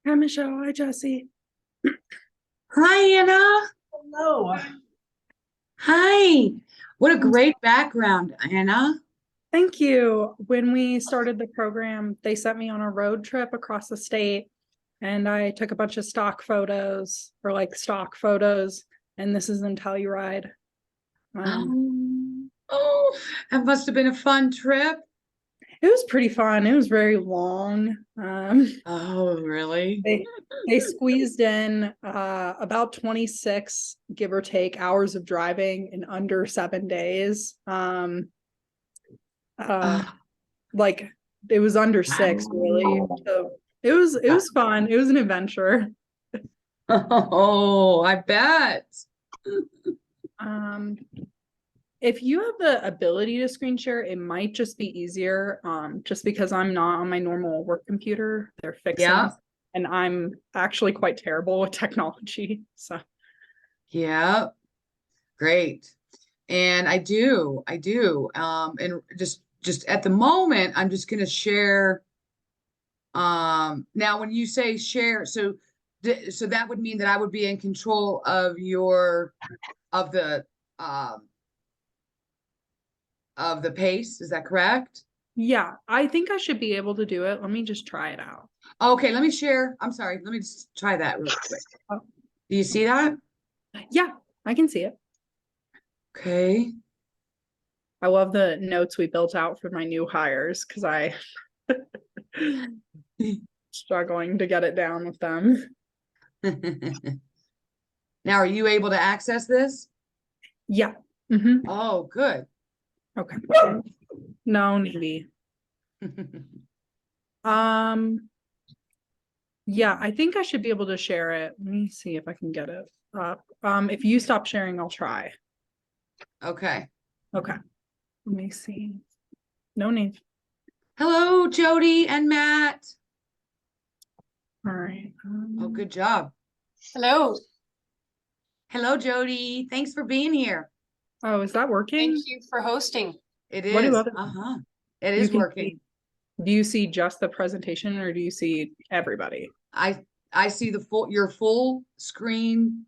Hi, Michelle. Hi, Jesse. Hi, Anna. Hello. Hi. What a great background, Anna. Thank you. When we started the program, they sent me on a road trip across the state, and I took a bunch of stock photos or like stock photos, and this is in Telluride. Um, Oh, that must have been a fun trip. it was pretty fun. It was very long. Oh, really? They they squeezed in about 26, give or take, hours of driving in under 7 days. Uh, Oh, like it was under six, really. wow. So it was fun. It was an adventure. Oh, I bet. Um, if you have the ability to screen share, it might just be easier. Just because I'm not on my normal work computer, they're fixing, Yeah, and I'm actually quite terrible with technology. So yeah, great. And I do. And just at the moment, I'm just gonna share. Now when you say share, so that would mean that I would be in control of the um of the pace. Is that correct? yeah, I think I should be able to do it. Let me just try it out. Okay, let me share. I'm sorry. Let me just try that real quick. Oh, Do you see that? yeah, I can see it. Okay. I love the notes we built out for my new hires because I struggling to get it down with them. Now, are you able to access this? Yeah. Hmm. Oh, good. Okay. No, maybe. Um, yeah, I think I should be able to share it. Let me see if I can get it up. If you stop sharing, I'll try. Okay. Okay. Let me see. No need. Hello, Jody and Matt. All right. Oh, good job. Hello. Hello, Jody. Thanks for being here. Oh, is that Thank working? you for hosting. It What do is. other Uh-huh. It you is can see? working. Do you see just the presentation or do you see everybody? I I see your full screen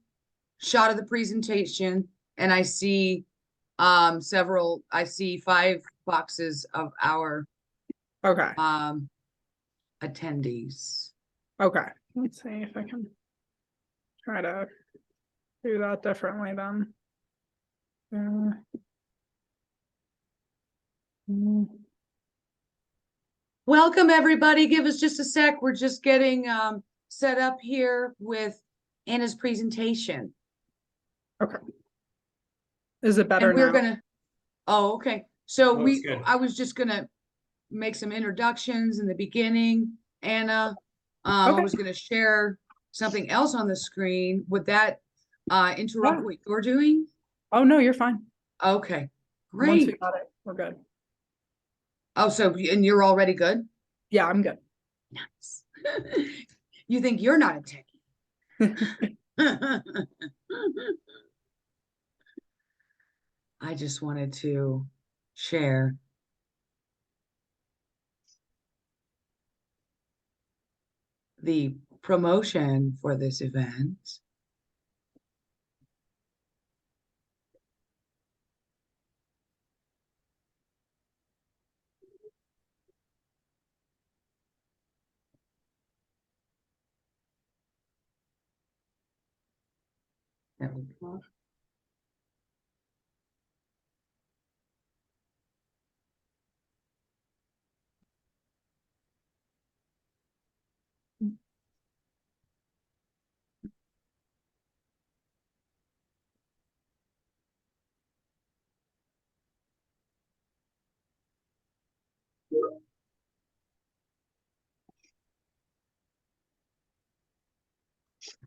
shot of the presentation, and I see I see 5 boxes of our Okay. um attendees. Okay. Let's see if I can try to do that differently then. Uh, mm, Welcome, everybody. Give us just a sec. We're just getting set up here with Anna's presentation. okay. Is it better And we're now? gonna, oh, okay. So Oh, it's good. I was just gonna make some introductions in the beginning. Anna, I Okay. was gonna share something else on the screen. Would that interrupt Yeah. what you're doing? Oh no, you're fine. Okay, Once we great. got it, we're good. Oh, and you're already good? Yeah, I'm good. Nice. You think you're not a techie? I just wanted to share the promotion for this event. There we go.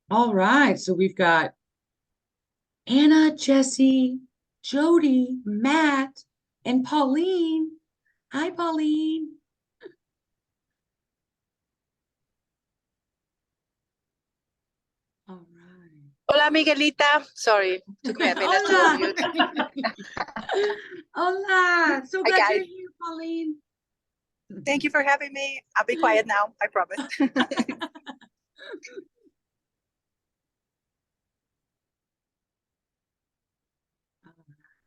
All right, so we've got Anna, Jesse, Jody, Matt, and Pauline. Hi, Pauline. All right. Hola, Miguelita. Sorry, took me a minute to Hola. unmute. Hola. So Hi, glad you're guys. here, Pauline. Thank you for having me. I'll be quiet now, I promise.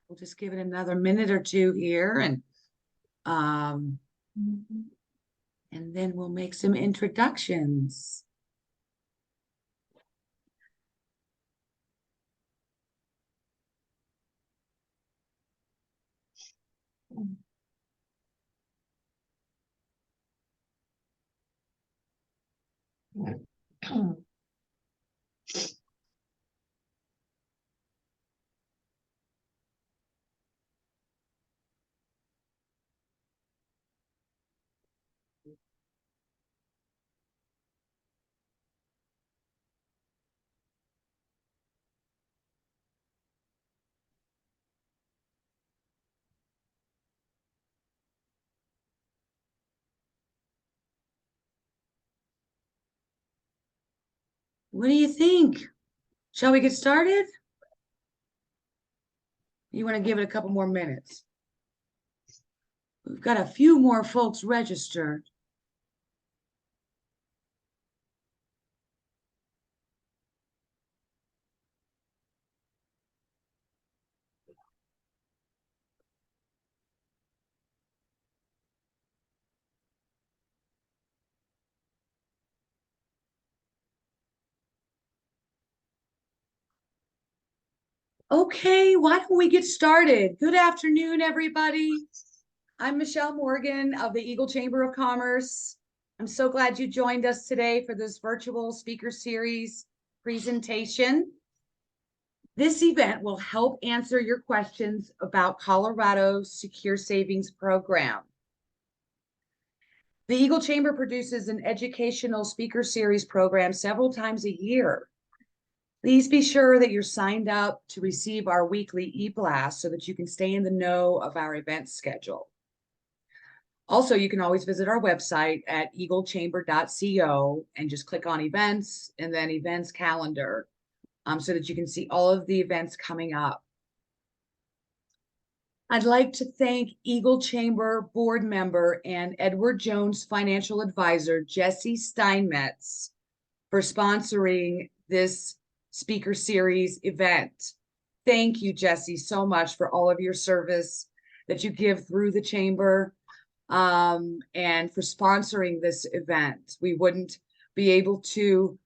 We'll just give it another minute or two here and then we'll make some introductions. What do you think? Shall we get started? You want to give it a couple more minutes? We've got a few more folks registered. Okay, why don't we get started? Good afternoon, everybody. I'm Michelle Morgan of the Eagle Chamber of Commerce. I'm so glad you joined us today for this virtual speaker series presentation. This event will help answer your questions about Colorado's Secure Savings program. The Eagle Chamber produces an educational speaker series program several times a year. Please be sure that you're signed up to receive our weekly e-blast so that you can stay in the know of our event schedule. Also, you can always visit our website at eaglechamber.co and just click on events and then events calendar so that you can see all of the events coming up. I'd like to thank Eagle Chamber board member and Edward Jones financial advisor, Jesse Steinmetz, for sponsoring this speaker series event. Thank you, Jesse, so much for all of your service that you give through the chamber and for sponsoring this event. We wouldn't be able to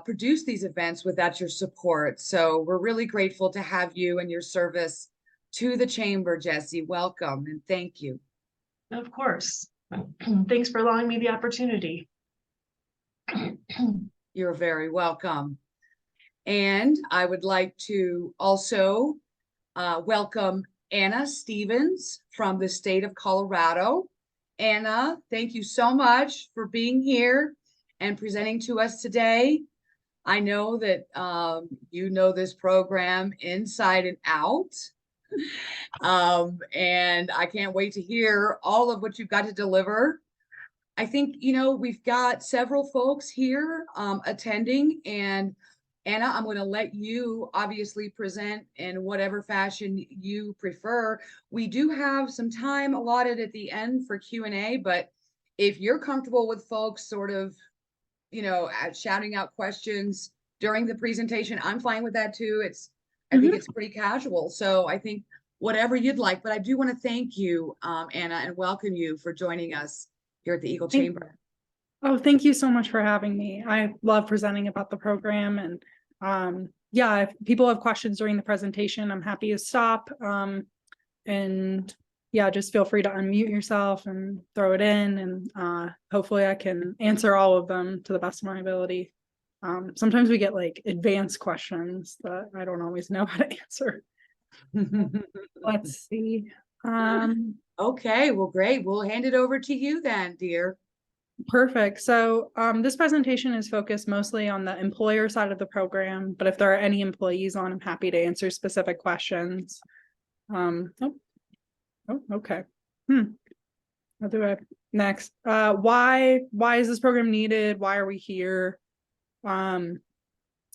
produce these events without your support. So we're really grateful to have you and your service to the chamber, Jesse. Welcome and thank you. Of course. Thanks for allowing me the opportunity. You're very welcome. And I would like to also welcome Anna Stevens from the state of Colorado. Anna, thank you so much for being here and presenting to us today. I know that you know this program inside and out. And I can't wait to hear all of what you've got to deliver. I think, you know, we've got several folks here attending, and Anna, I'm going to let you obviously present in whatever fashion you prefer. We do have some time allotted at the end for Q&A, but if you're comfortable with folks sort of, you know, shouting out questions during the presentation, I'm fine with that too. I think it's pretty casual. So I think whatever you'd like, but I do want to thank you, Anna, and welcome you for joining us here at the Eagle Chamber. Oh, thank you so much for having me. I love presenting about the program, and yeah, if people have questions during the presentation, I'm happy to stop. And yeah, just feel free to unmute yourself and throw it in, and hopefully I can answer all of them to the best of my ability. Sometimes we get like advanced questions that I don't always know how to answer. Let's see. Okay, well, great. We'll hand it over to you then, dear. Perfect. So this presentation is focused mostly on the employer side of the program, but if there are any employees on, I'm happy to answer specific questions. Okay. What do I next? Why is this program needed? Why are we here?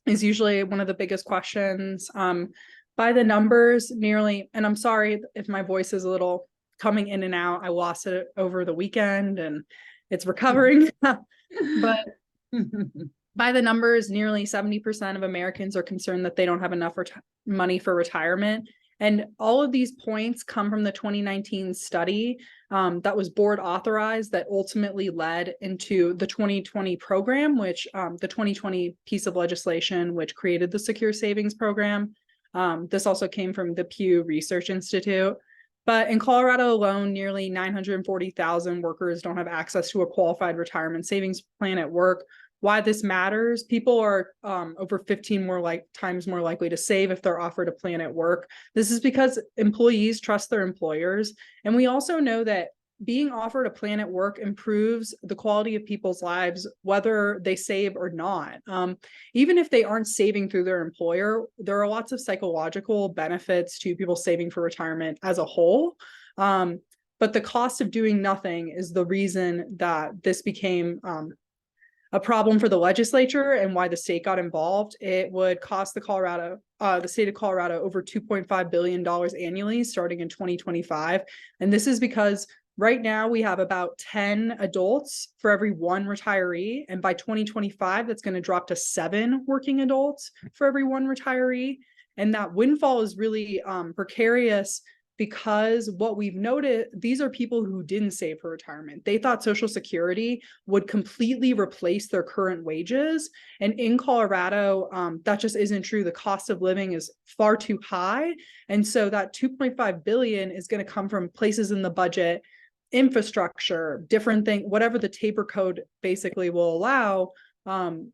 Is usually one of the biggest questions. By the numbers, nearly, and I'm sorry if my voice is a little coming in and out. I lost it over the weekend and it's recovering. But By the numbers, nearly 70% of Americans are concerned that they don't have enough money for retirement. And all of these points come from the 2019 study that was board authorized that ultimately led into the 2020 program, which the 2020 piece of legislation, which created the Secure Savings program. This also came from the Pew Research Institute. But in Colorado alone, nearly 940,000 workers don't have access to a qualified retirement savings plan at work. Why this matters, people are over 15 times more likely to save if they're offered a plan at work. This is because employees trust their employers. And we also know that being offered a plan at work improves the quality of people's lives, whether they save or not. Even if they aren't saving through their employer, there are lots of psychological benefits to people saving for retirement as a whole. But the cost of doing nothing is the reason that this became a problem for the legislature and why the state got involved. It would cost the state of Colorado over $2.5 billion annually starting in 2025. And this is because right now we have about 10 adults for every one retiree. And by 2025, that's going to drop to 7 working adults for every one retiree. And that windfall is really precarious because what we've noted, these are people who didn't save for retirement. They thought Social Security would completely replace their current wages. And in Colorado, that just isn't true. The cost of living is far too high. And so that $2.5 billion is going to come from places in the budget, infrastructure, different things, whatever the taper code basically will allow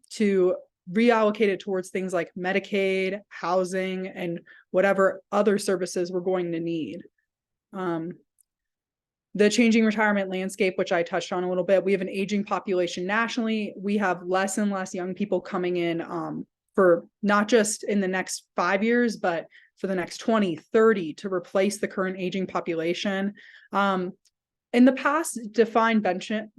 to reallocate it towards things like Medicaid, housing, and whatever other services we're going to need. The changing retirement landscape, which I touched on a little bit, we have an aging population nationally. We have less and less young people coming in for not just in the next 5 years, but for the next 20, 30 to replace the current aging population. In the past, defined benefit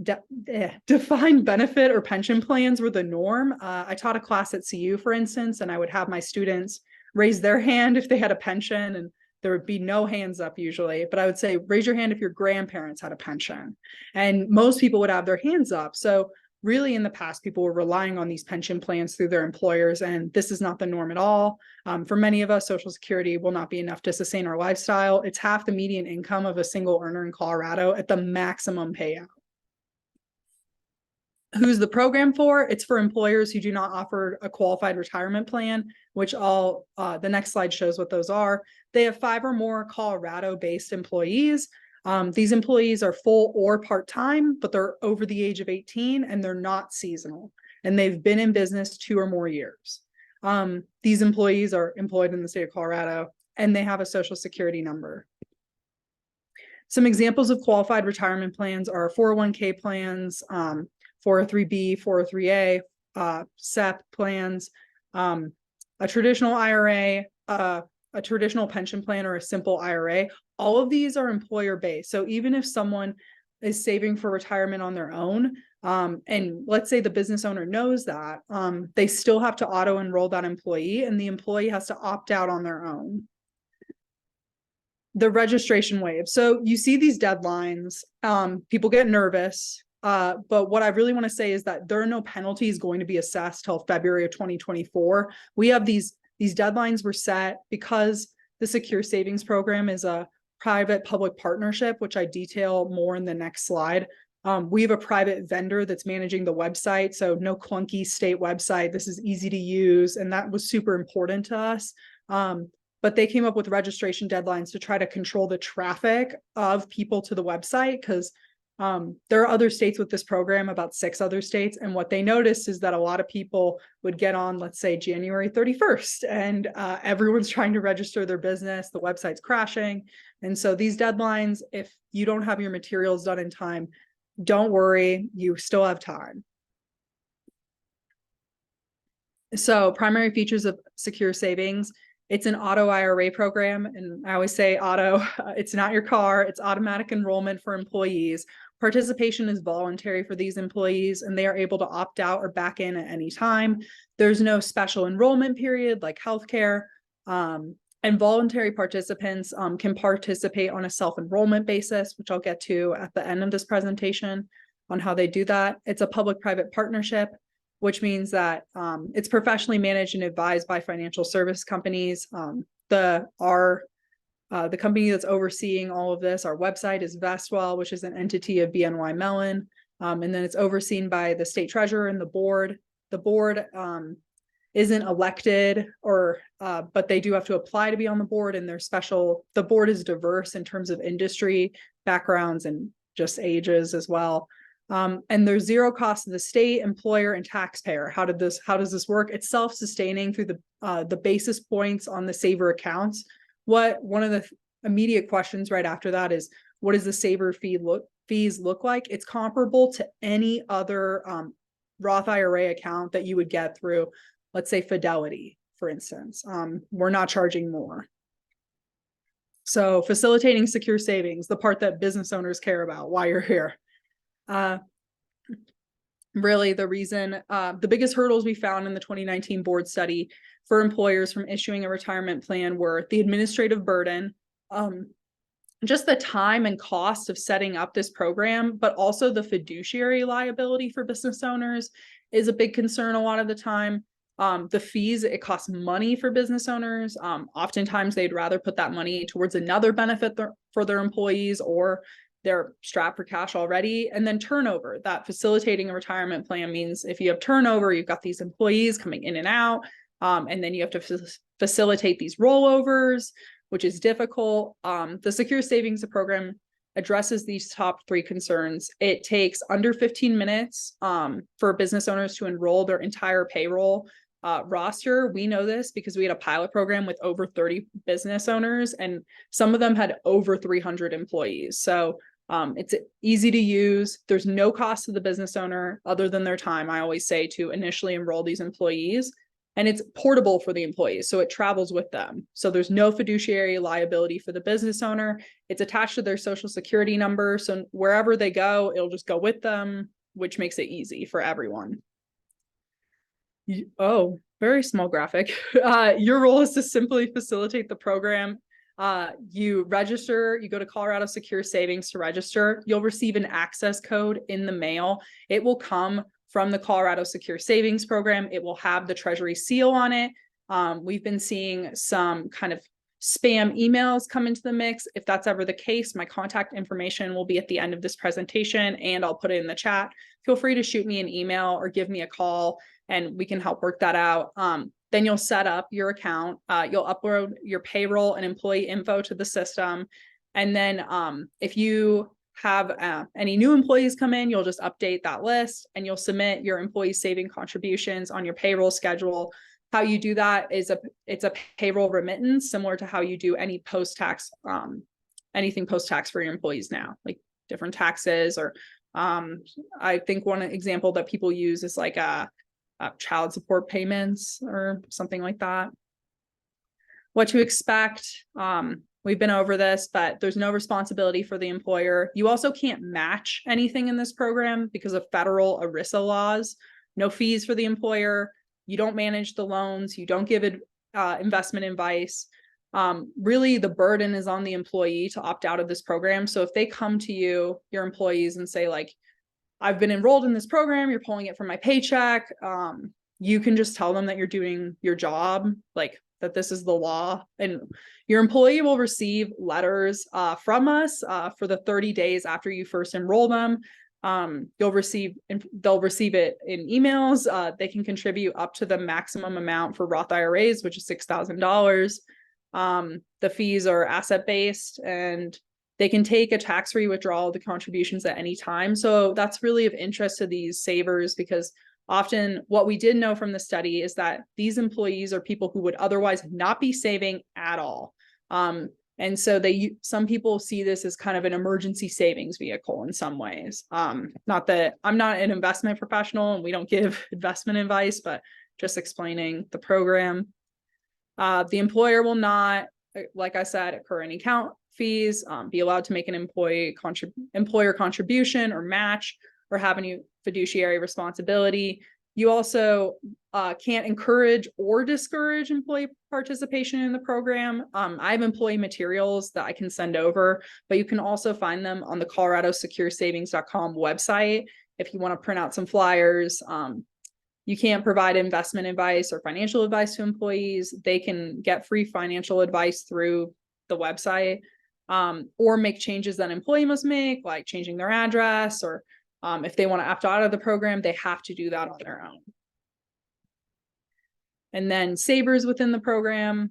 or pension plans were the norm. I taught a class at CU, for instance, and I would have my students raise their hand if they had a pension, and there would be no hands up usually, but I would say, raise your hand if your grandparents had a pension. And most people would have their hands up. So really in the past, people were relying on these pension plans through their employers, and this is not the norm at all. For many of us, Social Security will not be enough to sustain our lifestyle. It's half the median income of a single earner in Colorado at the maximum payout. Who's the program for? It's for employers who do not offer a qualified retirement plan, which the next slide shows what those are. They have 5 or more Colorado-based employees. These employees are full or part-time, but they're over the age of 18 and they're not seasonal, and they've been in business 2 or more years. These employees are employed in the state of Colorado and they have a Social Security number. Some examples of qualified retirement plans are 401k plans, 403b, 403a, SEP plans, a traditional IRA, a traditional pension plan, or a simple IRA. All of these are employer-based. So even if someone is saving for retirement on their own, and let's say the business owner knows that, they still have to auto-enroll that employee, and the employee has to opt out on their own. The registration wave. So you see these deadlines, people get nervous, but what I really want to say is that there are no penalties going to be assessed till February of 2024. We have these deadlines were set because the Secure Savings program is a private-public partnership, which I detail more in the next slide. We have a private vendor that's managing the website, so no clunky state website. This is easy to use, and that was super important to us. But they came up with registration deadlines to try to control the traffic of people to the website, because there are other states with this program, about 6 other states. And what they noticed is that a lot of people would get on, let's say, January 31st, and everyone's trying to register their business. The website's crashing. And so these deadlines, if you don't have your materials done in time, don't worry, you still have time. So primary features of Secure Savings. It's an auto IRA program. And I always say auto, it's not your car, it's automatic enrollment for employees. Participation is voluntary for these employees, and they are able to opt out or back in at any time. There's no special enrollment period like healthcare. And voluntary participants can participate on a self-enrollment basis, which I'll get to at the end of this presentation on how they do that. It's a public-private partnership. which means that it's professionally managed and advised by financial service companies. The company that's overseeing all of this, our website is Vestwell, which is an entity of BNY Mellon. And then it's overseen by the state treasurer and the board. The board isn't elected but they do have to apply to be on the board, and the board is diverse in terms of industry backgrounds and just ages as well. And there's zero cost to the state, employer, and taxpayer. How does this work? It's self-sustaining through the basis points on the saver accounts. One of the immediate questions right after that is, what does the saver fees look like? It's comparable to any other Roth IRA account that you would get through, let's say, Fidelity, for instance. We're not charging more. So facilitating secure savings, the part that business owners care about, why you're here. Really the reason, the biggest hurdles we found in the 2019 board study for employers from issuing a retirement plan were the administrative burden, just the time and cost of setting up this program, but also the fiduciary liability for business owners is a big concern a lot of the time. The fees, it costs money for business owners. Oftentimes they'd rather put that money towards another benefit for their employees, or they're strapped for cash already. And then turnover, that facilitating a retirement plan means if you have turnover, you've got these employees coming in and out, and then you have to facilitate these rollovers, which is difficult. The Secure Savings program addresses these top 3 concerns. It takes under 15 minutes for business owners to enroll their entire payroll roster. We know this because we had a pilot program with over 30 business owners, and some of them had over 300 employees. So it's easy to use. There's no cost to the business owner other than their time, I always say, to initially enroll these employees. And it's portable for the employees, so it travels with them. So there's no fiduciary liability for the business owner. It's attached to their social security number, so wherever they go, it'll just go with them, which makes it easy for everyone. Oh, very small graphic. Your role is to simply facilitate the program. You register, you go to Colorado Secure Savings to register. You'll receive an access code in the mail. It will come from the Colorado Secure Savings program. It will have the Treasury seal on it. We've been seeing some kind of spam emails come into the mix. If that's ever the case, my contact information will be at the end of this presentation, and I'll put it in the chat. Feel free to shoot me an email or give me a call, and we can help work that out. Then you'll set up your account. You'll upload your payroll and employee info to the system. And then if you have any new employees come in, you'll just update that list, and you'll submit your employee saving contributions on your payroll schedule. How you do that is it's a payroll remittance, similar to how you do any post-tax, anything post-tax for your employees now, like different taxes, or I think one example that people use is like child support payments or something like that. What to expect. We've been over this, but there's no responsibility for the employer. You also can't match anything in this program because of federal ERISA laws. No fees for the employer. You don't manage the loans. You don't give investment advice. Really, the burden is on the employee to opt out of this program. So if they come to you, your employees, and say, like, I've been enrolled in this program, you're pulling it from my paycheck, you can just tell them that you're doing your job, like that this is the law, and your employee will receive letters from us for the 30 days after you first enroll them. They'll receive it in emails. They can contribute up to the maximum amount for Roth IRAs, which is $6,000. The fees are asset-based, and they can take a tax-free withdrawal of the contributions at any time. So that's really of interest to these savers, because often what we did know from the study is that these employees are people who would otherwise not be saving at all. And so some people see this as kind of an emergency savings vehicle in some ways. Not that I'm not an investment professional and we don't give investment advice, but just explaining the program. The employer will not, like I said, incur any account fees, be allowed to make an employer contribution or match, or have any fiduciary responsibility. You also can't encourage or discourage employee participation in the program. I have employee materials that I can send over, but you can also find them on the ColoradoSecureSavings.com website if you want to print out some flyers. you can't provide investment advice or financial advice to employees, they can get free financial advice through the website, or make changes that an employee must make, like changing their address, or if they want to opt out of the program, they have to do that on their own. And then savers within the program,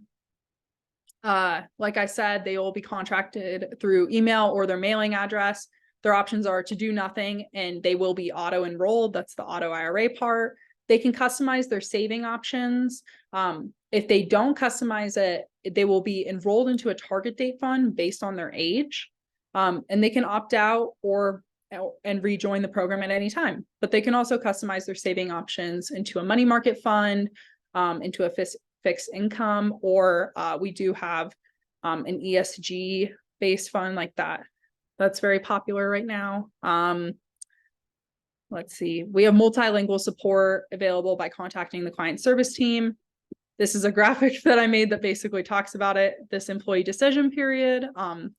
like I said, they will be contracted through email or their mailing address. Their options are to do nothing, and they will be auto enrolled. That's the auto IRA part. They can customize their saving options. If they don't customize it, they will be enrolled into a target date fund based on their age. And they can opt out and rejoin the program at any time. But they can also customize their saving options into a money market fund, into a fixed income, or we do have an ESG based fund like that. That's very popular right now. Let's see. We have multilingual support available by contacting the client service team. This is a graphic that I made that basically talks about it. This employee decision period,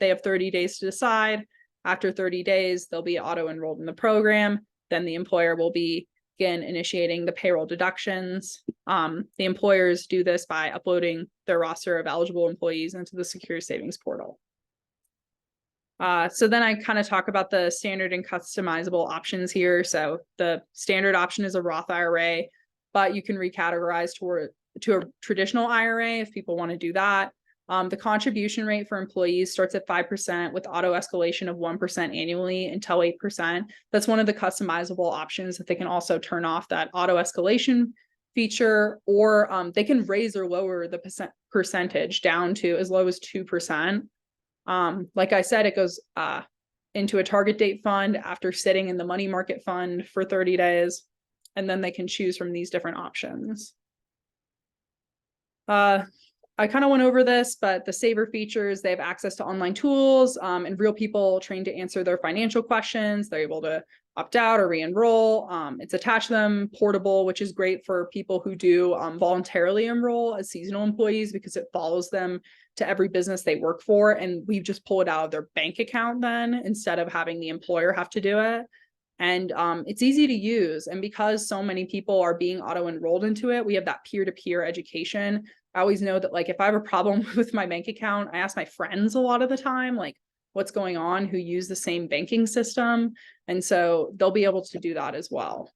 they have 30 days to decide. After 30 days, they'll be auto enrolled in the program. Then the employer will begin initiating the payroll deductions. The employers do this by uploading their roster of eligible employees into the SecureSavings portal. So then I kind of talk about the standard and customizable options here. So the standard option is a Roth IRA, but you can recategorize to a traditional IRA if people want to do that. The contribution rate for employees starts at 5% with auto escalation of 1% annually until 8%. That's one of the customizable options that they can also turn off that auto escalation feature, or they can raise or lower the percentage down to as low as 2%. Like I said, it goes into a target date fund after sitting in the money market fund for 30 days, and then they can choose from these different options. I kind of went over this, but the saver features, they have access to online tools and real people trained to answer their financial questions. They're able to opt out or re-enroll. It's attached to them, portable, which is great for people who do voluntarily enroll as seasonal employees because it follows them to every business they work for. And we just pull it out of their bank account then instead of having the employer have to do it. And it's easy to use. And because so many people are being auto-enrolled into it, we have that peer-to-peer education. I always know that, like, if I have a problem with my bank account, I ask my friends a lot of the time, like, what's going on, who use the same banking system. And so they'll be able to do that as well.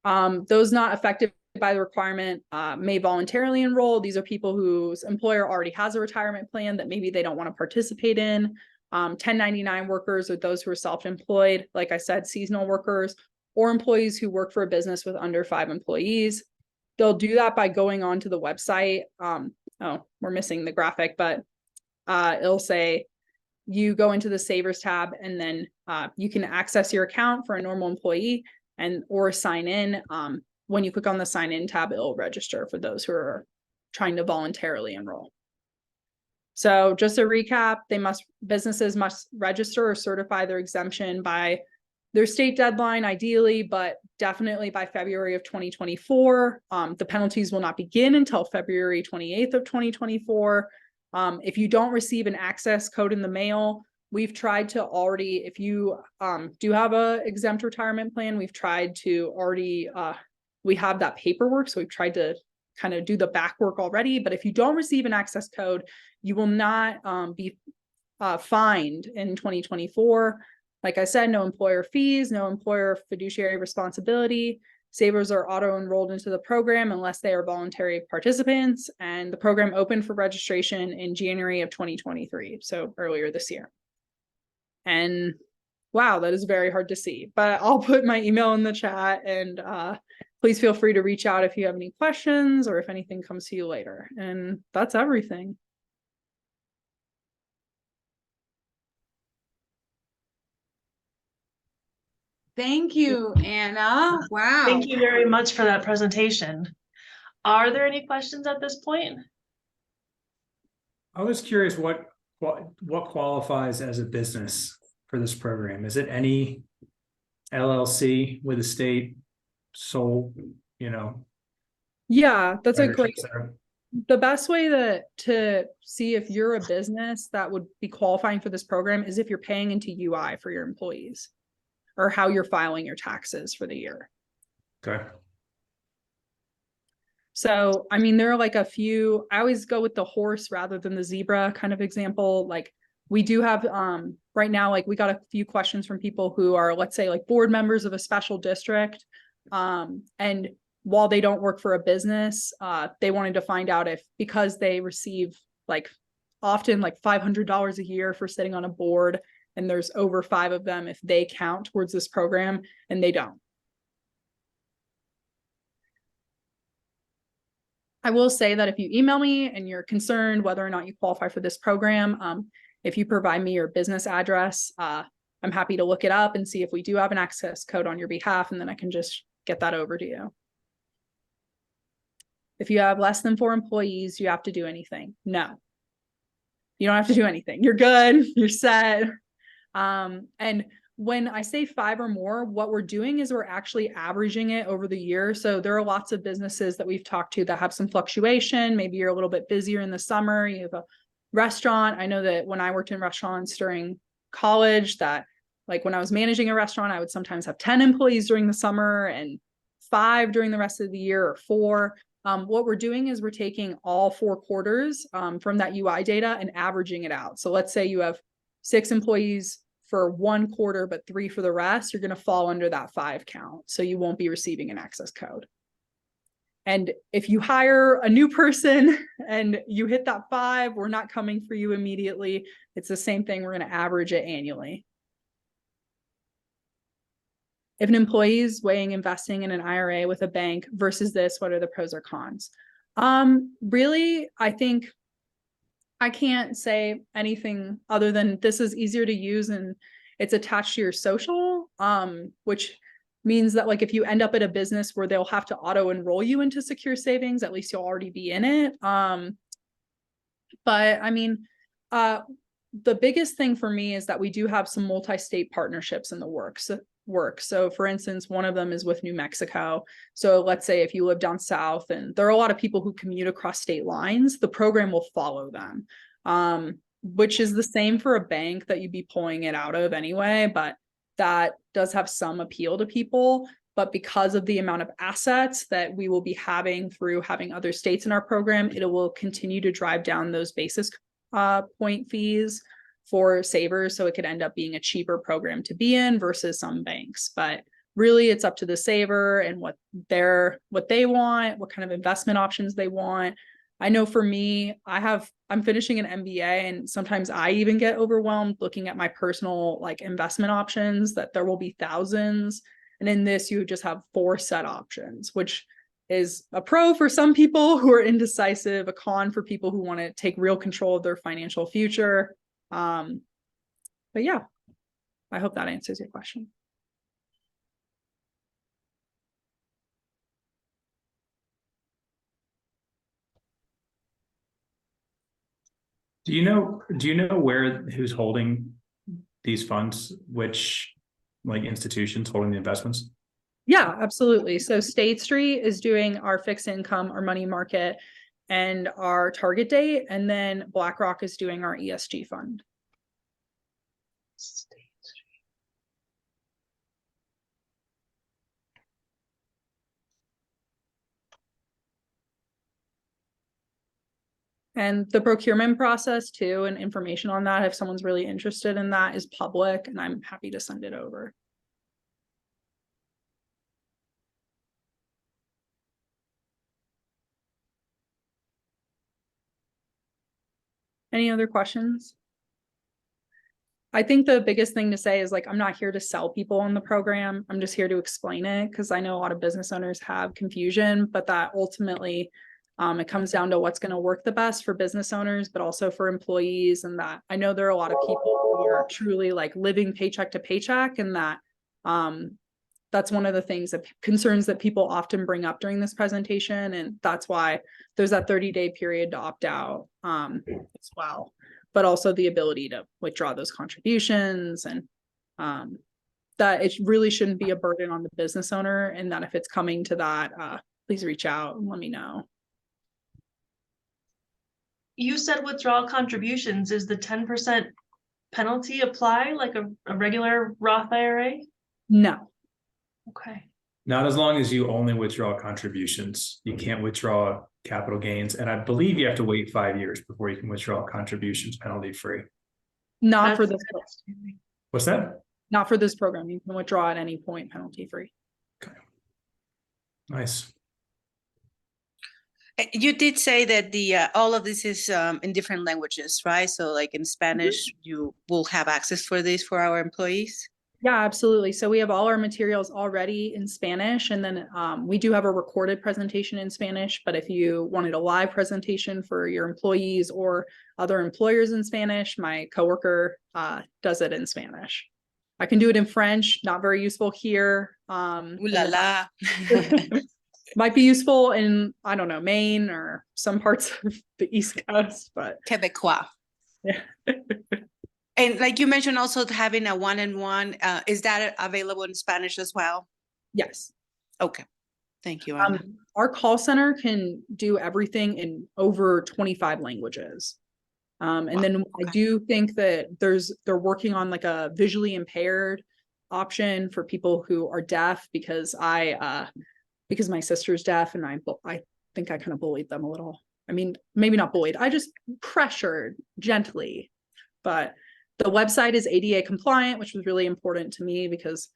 Those not affected by the requirement may voluntarily enroll. These are people whose employer already has a retirement plan that maybe they don't want to participate in. 1099 workers or those who are self-employed, like I said, seasonal workers, or employees who work for a business with under 5 employees. They'll do that by going onto the website. Oh, we're missing the graphic, but it'll say you go into the Savers tab, and then you can access your account for a normal employee or sign in. When you click on the sign in tab, it'll register for those who are trying to voluntarily enroll. So just a recap, businesses must register or certify their exemption by their state deadline, ideally, but definitely by February of 2024. The penalties will not begin until February 28th of 2024. If you don't receive an access code in the mail, we've tried to already, if you do have a exempt retirement plan, we've tried to already, we have that paperwork. So we've tried to kind of do the back work already. But if you don't receive an access code, you will not be fined in 2024. Like I said, no employer fees, no employer fiduciary responsibility. Savers are auto-enrolled into the program unless they are voluntary participants, and the program opened for registration in January of 2023, so earlier this year. And wow, that is very hard to see, but I'll put my email in the chat, and please feel free to reach out if you have any questions or if anything comes to you later. And that's everything. Thank you, Anna. Wow. Thank you very much for that presentation. Are there any questions at this point? I was curious what qualifies as a business for this program? Is it any LLC with a state sole, Yeah, that's a great. partnership center? The best way to see if you're a business that would be qualifying for this program is if you're paying into UI for your employees, or how you're filing your taxes for the year. Okay. So, I mean, there are like a few, I always go with the horse rather than the zebra kind of example. Like we do have, right now, like we got a few questions from people who are, let's say like board members of a special district. And while they don't work for a business, they wanted to find out if, because they receive like often like $500 a year for sitting on a board, and there's over 5 of them, if they count towards this program, and they don't. I will say that if you email me and you're concerned whether or not you qualify for this program, if you provide me your business address, I'm happy to look it up and see if we do have an access code on your behalf, and then I can just get that over to you. If you have less than 4 employees, you have to do anything? No. You don't have to do anything. You're good. You're set. And when I say 5 or more, what we're doing is we're actually averaging it over the year. So there are lots of businesses that we've talked to that have some fluctuation. Maybe you're a little bit busier in the summer. You have a restaurant. I know that when I worked in restaurants during college, that like when I was managing a restaurant, I would sometimes have 10 employees during the summer and 5 during the rest of the year, or 4. What we're doing is we're taking all 4 quarters from that UI data and averaging it out. So let's say you have 6 employees for 1 quarter, but 3 for the rest, you're going to fall under that 5 count. So you won't be receiving an access code. And if you hire a new person and you hit that 5, we're not coming for you immediately. It's the same thing. We're going to average it annually. If an employee is weighing investing in an IRA with a bank versus this, what are the pros or cons? Really, I think I can't say anything other than this is easier to use and it's attached to your social, which means that like if you end up at a business where they'll have to auto enroll you into SecureSavings, at least you'll already be in it. But I mean, the biggest thing for me is that we do have some multi-state partnerships in the works. So for instance, one of them is with New Mexico. So let's say if you live down south and there are a lot of people who commute across state lines, the program will follow them, which is the same for a bank that you'd be pulling it out of anyway, but that does have some appeal to people. But because of the amount of assets that we will be having through having other states in our program, it will continue to drive down those basis point fees for savers, so it could end up being a cheaper program to be in versus some banks. But really it's up to the saver and what they want, what kind of investment options they want. I know for me, I'm finishing an MBA, and sometimes I even get overwhelmed looking at my personal like investment options, that there will be thousands. And in this, you just have 4 set options, which is a pro for some people who are indecisive, a con for people who want to take real control of their financial future. But yeah, I hope that answers your question. Do you know who's holding these funds, which like institutions holding the investments? Yeah, absolutely. So State Street is doing our fixed income, our money market, and our target date. And then BlackRock is doing our ESG fund. And the procurement process too, and information on that, if someone's really interested in that, is public, and I'm happy to send it over. Any other questions? I think the biggest thing to say is like, I'm not here to sell people on the program. I'm just here to explain it, because I know a lot of business owners have confusion, but that ultimately it comes down to what's going to work the best for business owners, but also for employees. And that I know there are a lot of people who are truly like living paycheck to paycheck, and that that's one of the things that concerns that people often bring up during this presentation. And that's why there's that 30-day period to opt out as well, but also the ability to withdraw those contributions, and that it really shouldn't be a burden on the business owner. And that if it's coming to that, please reach out and let me know. You said withdrawal contributions. Is the 10% penalty apply like a regular Roth IRA? No. Okay. Not as long as you only withdraw contributions. You can't withdraw capital gains. And I believe you have to wait 5 years before you can withdraw contributions penalty free. Not for That's this, my understanding. What's that? not for this program. You can withdraw at any point penalty free. Nice. You did say that the all of this is in different languages, right? So like in Spanish, you will have access for this for our employees? Yeah, absolutely. So we have all our materials already in Spanish, and then we do have a recorded presentation in Spanish, but if you wanted a live presentation for your employees or other employers in Spanish, my coworker does it in Spanish. I can do it in French, not very useful here. Ooh la la. Might be useful in, I don't know, Maine or some parts of the East Coast, but Quebecois. yeah. And like you mentioned, also having a one-on-one, is that available in Spanish as well? Yes. Okay, thank you, Anna. Our call center can do everything in over 25 languages. And then I okay. do think that they're working on like a visually impaired option for people who are deaf, because because my sister's deaf and I think I kind of bullied them a little. I mean, maybe not bullied, I just pressured gently, but the website is ADA compliant, which was really important to me because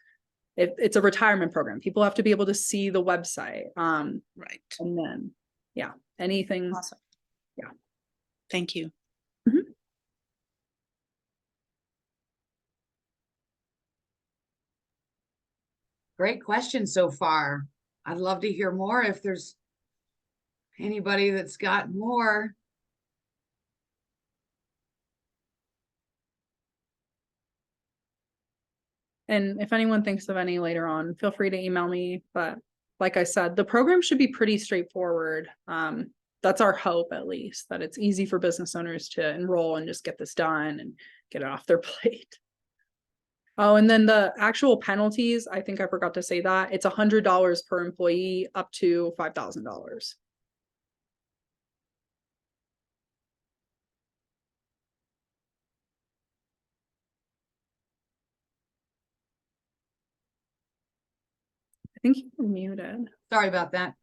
it's a retirement program. People have to be able to see the website. Right. And then, yeah, anything. Awesome. Yeah. Thank you. Great question so far. I'd love to hear more if there's anybody that's got more. And if anyone thinks of any later on, feel free to email me. But like I said, the program should be pretty straightforward. That's our hope, at least, that it's easy for business owners to enroll and just get this done and get it off their plate. Oh, and then the actual penalties, I think I forgot to say that. It's $100 per employee up to $5,000. I think you're muted. Sorry about that.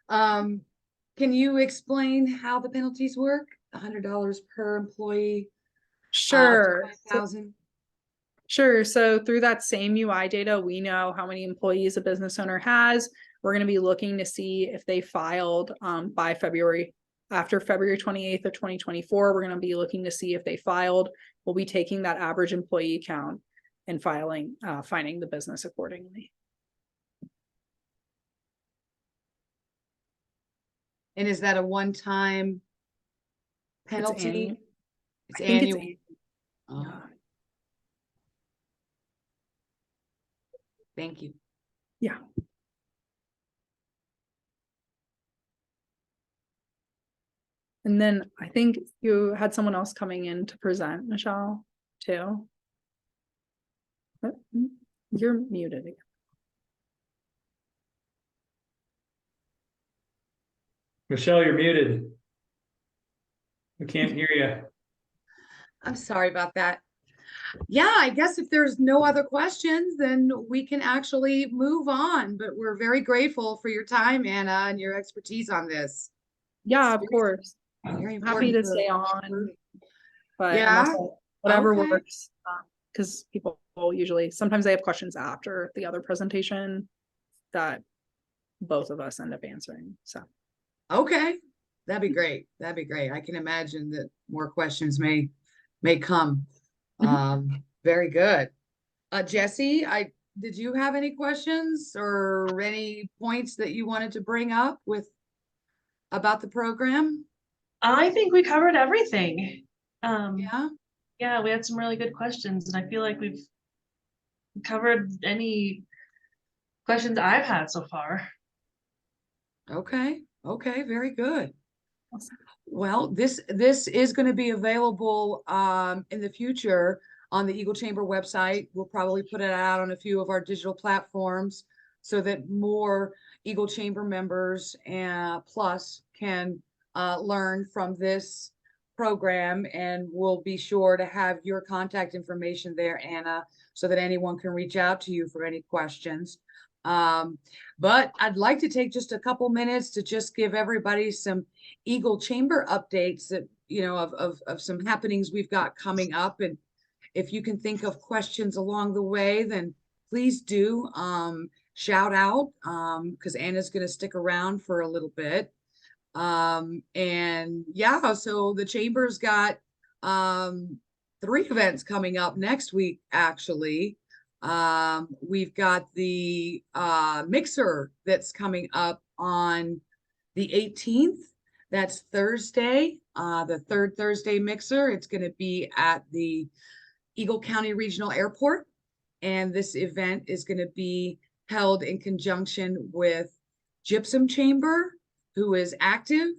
Can you explain how the penalties work? $100 per employee. Sure. 5,000. Sure. So through that same UI data, we know how many employees a business owner has. We're going to be looking to see if they filed by after February 28th of 2024. We're going to be looking to see if they filed. We'll be taking that average employee count and finding the business accordingly. And is that a one-time penalty? It's I think annual. it's Oh, yeah. thank you. Yeah. And then I think you had someone else coming in to present, Michelle, too. You're muted again. Michelle, you're muted. We can't hear you. I'm sorry about that. Yeah, I guess if there's no other questions, then we can actually move on. But we're very grateful for your time, Anna, and your expertise on this. Yeah, of course. Very I'm happy to important stay for- on, but Yeah, unless whatever okay. works, because people usually sometimes they have questions after the other presentation that both of us end up answering. So Okay, that'd be great. That'd be great. I can imagine that more questions may come. Very good. Jesse, did you have any questions or any points that you wanted to bring up about the program? I think we covered everything. Yeah, Yeah, we had some really good questions, and I feel like we've covered any questions I've had so far. okay, very good. Well, this is going to be available in the future on the Eagle Chamber website. We'll probably put it out on a few of our digital platforms so that more Eagle Chamber members and plus can learn from this program, and we'll be sure to have your contact information there, Anna, so that anyone can reach out to you for any questions. But I'd like to take just a couple minutes to just give everybody some Eagle Chamber updates that, you know, of some happenings we've got coming up. And if you can think of questions along the way, then please do shout out because Anna's going to stick around for a little bit. And yeah, so the Chamber's got 3 events coming up next week, actually. We've got the mixer that's coming up on the 18th. That's Thursday, the 3rd Thursday mixer. It's going to be at the Eagle County Regional Airport. And this event is going to be held in conjunction with Gypsum Chamber, who is active,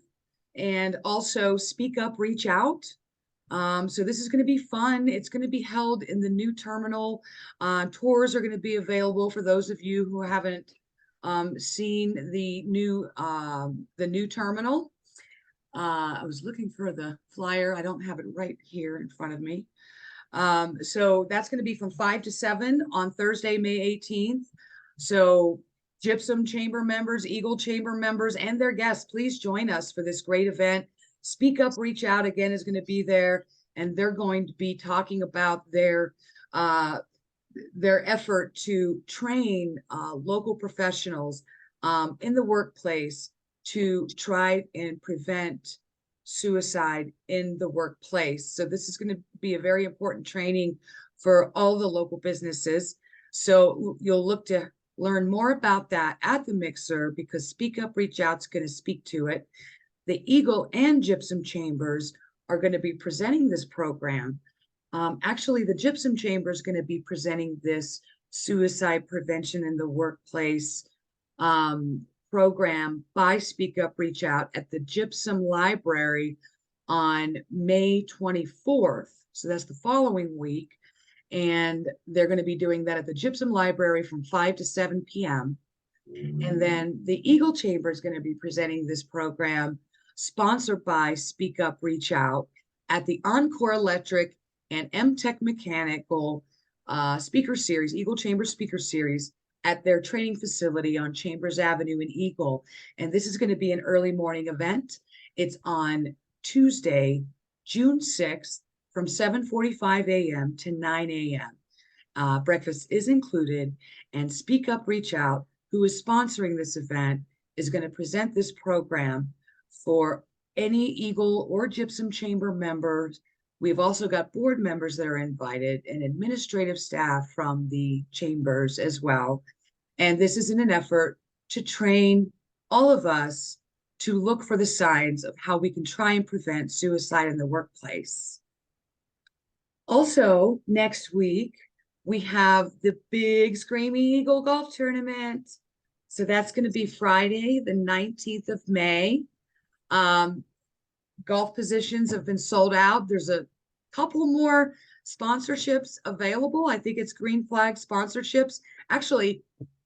and also Speak Up, Reach Out. So this is going to be fun. It's going to be held in the new terminal. Tours are going to be available for those of you who haven't seen the new terminal. I was looking for the flyer. I don't have it right here in front of me. So that's going to be from 5 to 7 on Thursday, May 18th. So Gypsum Chamber members, Eagle Chamber members, and their guests, please join us for this great event. Speak Up, Reach Out again is going to be there, and they're going to be talking about their effort to train local professionals in the workplace to try and prevent suicide in the workplace. So this is going to be a very important training for all the local businesses. So you'll look to learn more about that at the mixer because Speak Up, Reach Out is going to speak to it. The Eagle and Gypsum Chambers are going to be presenting this program. Actually, the Gypsum Chamber is going to be presenting this suicide prevention in the workplace program by Speak Up, Reach Out at the Gypsum Library on May 24th. So that's the following week. And they're going to be doing that at the Gypsum Library from 5 to 7 p.m. And then the Eagle Chamber is going to be presenting this program sponsored by Speak Up, Reach Out at the Encore Electric and M-Tech Mechanical Speaker Series, Eagle Chamber Speaker Series at their training facility on Chambers Avenue in Eagle. And this is going to be an early morning event. It's on Tuesday, June 6th from 7:45 a.m. to 9 a.m. Breakfast is included, and Speak Up, Reach Out, who is sponsoring this event, is going to present this program for any Eagle or Gypsum Chamber members. We've also got board members that are invited and administrative staff from the chambers as well. And this is in an effort to train all of us to look for the signs of how we can try and prevent suicide in the workplace. Also, next week, we have the big Screaming Eagle Golf Tournament. So that's going to be Friday, the 19th of May. Golf positions have been sold out. There's a couple more sponsorships available. I think it's Green Flag sponsorships. Actually,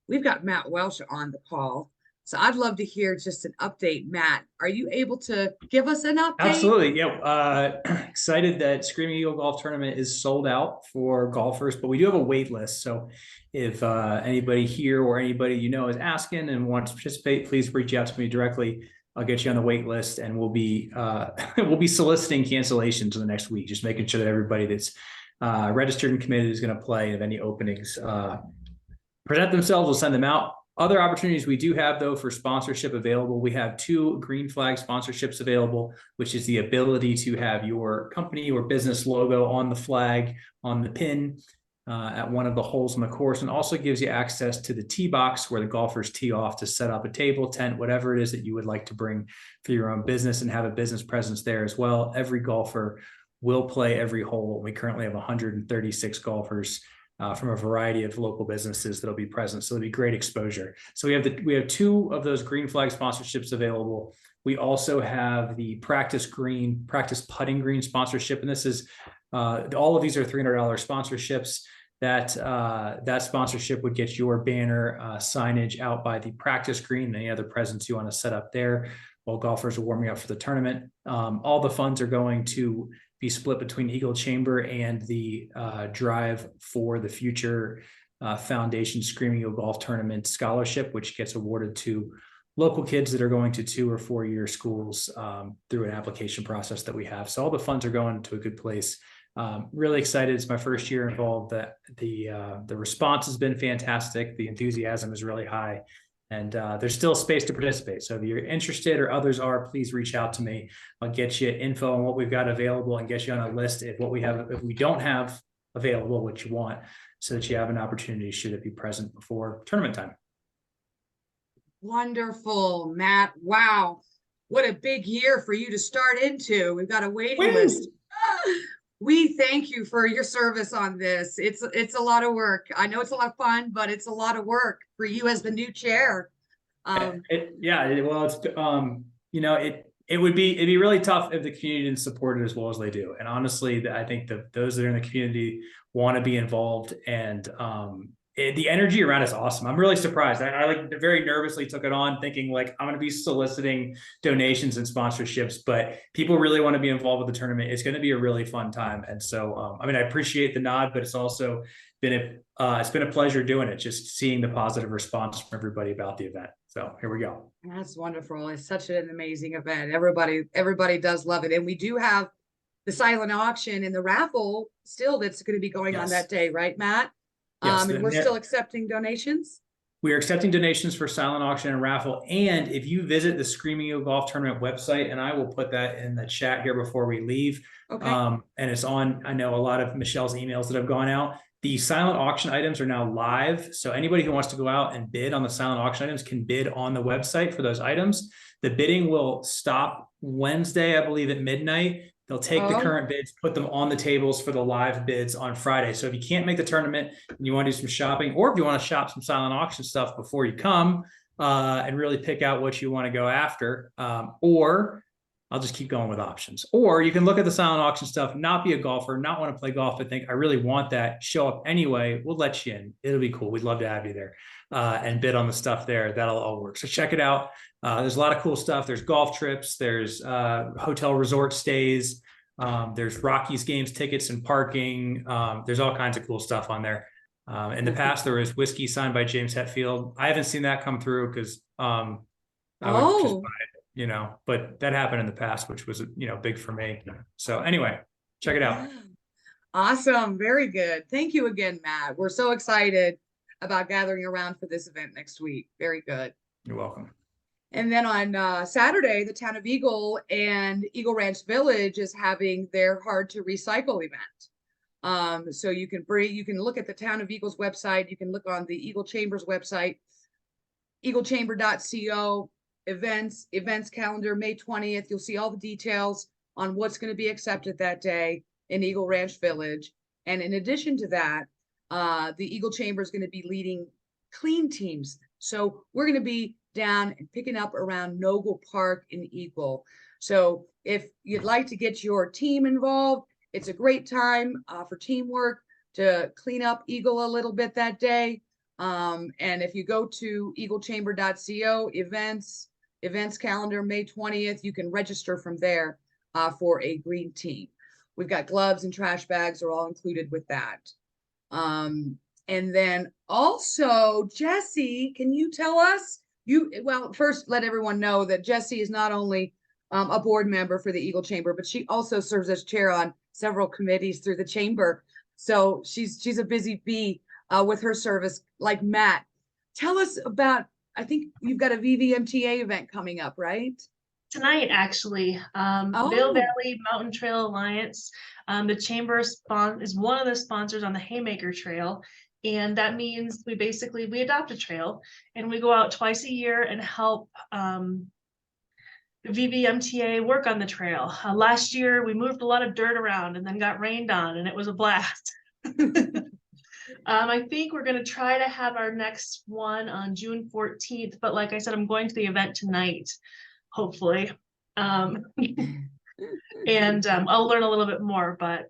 we've got Matt Welsh on the call. So I'd love to hear just an update. Matt, are you able to give us an update? Absolutely. Yeah. Excited that Screaming Eagle Golf Tournament is sold out for golfers, but we do have a wait list. So if anybody here or anybody you know is asking and wants to participate, please reach out to me directly. I'll get you on the wait list, and we'll be soliciting cancellations in the next week, just making sure that everybody that's registered and committed is going to play. If any openings present themselves, we'll send them out. Other opportunities we do have, though, for sponsorship available. We have 2 Green Flag sponsorships available, which is the ability to have your company or business logo on the flag, on the pin, at one of the holes in the course, and also gives you access to the tee box where the golfers tee off to set up a table, tent, whatever it is that you would like to bring for your own business and have a business presence there as well. Every golfer will play every hole. We currently have 136 golfers from a variety of local businesses that'll be present. So it'll be great exposure. So we have 2 of those Green Flag sponsorships available. We also have the practice putting green sponsorship. And this is all of these are $300 sponsorships. That sponsorship would get your banner signage out by the practice green and any other presence you want to set up there while golfers are warming up for the tournament. All the funds are going to be split between Eagle Chamber and the Drive for the Future Foundation Screaming Eagle Golf Tournament Scholarship, which gets awarded to local kids that are going to 2 or 4 year schools through an application process that we have. So all the funds are going to a good place. Really excited. It's my first year involved. That the response has been fantastic. The enthusiasm is really high, and there's still space to participate. So if you're interested or others are, please reach out to me. I'll get you info on what we've got available and get you on a list if what we have, if we don't have available, what you want, so that you have an opportunity should it be present before tournament time. Wonderful, Matt. Wow. What a big year for you to start into. We've got a waiting list. We thank you for your service on this. It's a lot of work. I know it's a lot of fun, but it's a lot of work for you as the new chair. It'd be really tough if the community didn't support it as well as they do. And honestly, I think that those that are in the community want to be involved, and the energy around is awesome. I'm really surprised. I like very nervously took it on thinking like, I'm going to be soliciting donations and sponsorships, but people really want to be involved with the tournament. It's going to be a really fun time. And so, I appreciate the nod, but it's also been it's been a pleasure doing it, just seeing the positive response from everybody about the event. So here we go. That's wonderful. It's such an amazing event. Everybody does love it. And we do have the silent auction and the raffle still that's going to be going on that day, right, Matt? Yes, and we're still accepting donations. We are accepting donations for silent auction and raffle. And if you visit the Screaming Eagle Golf Tournament website, and I will put that in the chat here before we leave. Okay. And it's on, I know a lot of Michelle's emails that have gone out. The silent auction items are now live. So anybody who wants to go out and bid on the silent auction items can bid on the website for those items. The bidding will stop Wednesday, I believe, at midnight. They'll take the current bids, put them on the tables for the live bids on Friday. So if you can't make the tournament and you want to do some shopping, or if you want to shop some silent auction stuff before you come and really pick out what you want to go after, or I'll just keep going with options. Or you can look at the silent auction stuff, not be a golfer, not want to play golf, but think, I really want that, show up anyway. We'll let you in. It'll be cool. We'd love to have you there and bid on the stuff there. That'll all work. So check it out. There's a lot of cool stuff. There's golf trips. There's hotel resort stays. There's Rockies games, tickets and parking. There's all kinds of cool stuff on there. In the past, there was whiskey signed by James Hetfield. I haven't seen that come through because I would just buy it, but that happened in the past, which was, big for me. So anyway, check it out. Awesome. Very good. Thank you again, Matt. We're so excited about gathering around for this event next week. Very good. You're welcome. And then on Saturday, the town of Eagle and Eagle Ranch Village is having their hard to recycle event. So you can look at the town of Eagle's website. You can look on the Eagle Chamber's website, eaglechamber.co, events calendar, May 20th. You'll see all the details on what's going to be accepted that day in Eagle Ranch Village. And in addition to that, the Eagle Chamber is going to be leading clean teams. So we're going to be down and picking up around Nogle Park in Eagle. So if you'd like to get your team involved, it's a great time for teamwork to clean up Eagle a little bit that day. And if you go to eaglechamber.co events calendar, May 20th, you can register from there for a green team. We've got gloves and trash bags are all included with that. And then also, Jesse, can you tell us, first let everyone know that Jesse is not only a board member for the Eagle Chamber, but she also serves as chair on several committees through the chamber. So she's a busy bee with her service, like Matt. Tell us about, I think you've got a VVMTA event coming up, right? Tonight, actually, Vail Valley Mountain Trail Alliance. The chamber is one of the sponsors on the Haymaker Trail. And that means we adopt a trail and we go out twice a year and help VVMTA work on the trail. Last year, we moved a lot of dirt around and then got rained on, and it was a blast. I think we're going to try to have our next one on June 14th. But like I said, I'm going to the event tonight, hopefully. And I'll learn a little bit more. But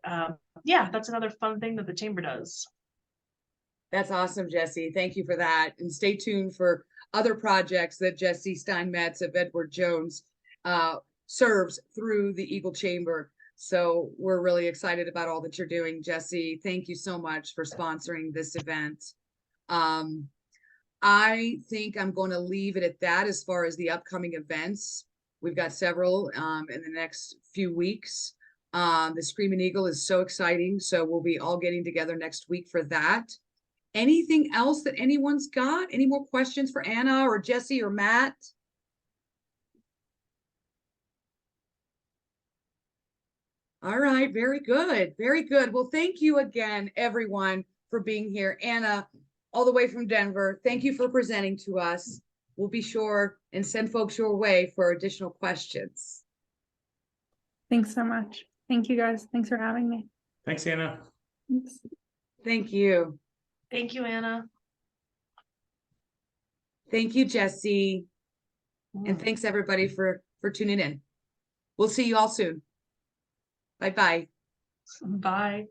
yeah, that's another fun thing that the chamber does. That's awesome, Jesse. Thank you for that. And stay tuned for other projects that Jesse Steinmetz of Edward Jones serves through the Eagle Chamber. So we're really excited about all that you're doing, Jesse. Thank you so much for sponsoring this event. I think I'm going to leave it at that as far as the upcoming events. We've got several in the next few weeks. The Screaming Eagle is so exciting, so we'll be all getting together next week for that. Anything else that anyone's got? Any more questions for Anna or Jesse or Matt? All right, very good, very good. Well, thank you again, everyone, for being here. Anna, all the way from Denver, thank you for presenting to us. We'll be sure and send folks your way for additional questions. Thanks so much. Thank you guys. Thanks for having me. Thanks, Anna. Thanks. Thank you. Thank you, Anna. Thank you, Jesse. And thanks everybody for tuning in. We'll see you all soon. Bye-bye. Bye.